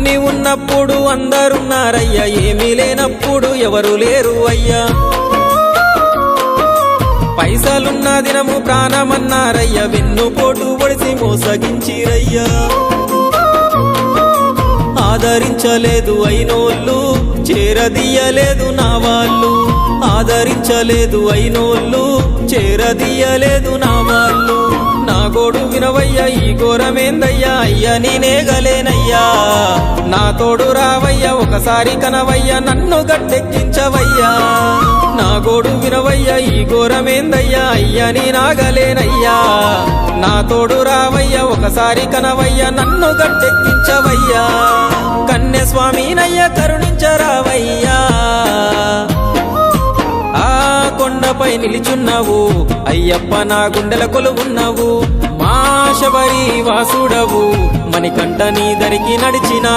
అన్ని ఉన్నప్పుడు అందరున్నారయ్యా, ఏమీ లేనప్పుడు ఎవరు లేరు అయ్యా. పైసలున్న దినము ప్రాణమన్నారయ్యా, వెన్నుపోటు పొడిసి మోసగించిరయ్యా. ఆదరించలేదు అయినోళ్ళు, చేరదీయలేదు నా వాళ్ళు. ఆదరించలేదు అయినోళ్ళు, చేరదీయలేదు నా వాళ్ళు. నా గోడు వినవయ్యా, ఈ ఘోరమేందయ్యా, అయ్యా నేనేగలేనయ్యా. నా తోడు రావయ్యా, ఒకసారి కనవయ్యా, నన్ను గట్టెక్కించవయ్యా. నా గోడు వినవయ్యా, ఈ ఘోరమేందయ్యా, అయ్యా నేనాగలేనయ్యా. నా తోడు రావయ్యా, ఒకసారి కనవయ్యా, నన్ను గట్టెక్కించవయ్యా. కన్య స్వామినయ్యా కరుణించరావయ్యా. ఆ కొండపై నిలిచున్నావు అయ్యప్ప, నా గుండెల కొలువున్నావు. మా శబరి వాసుడవు, మణికంఠ నీ దరికి నడిచిన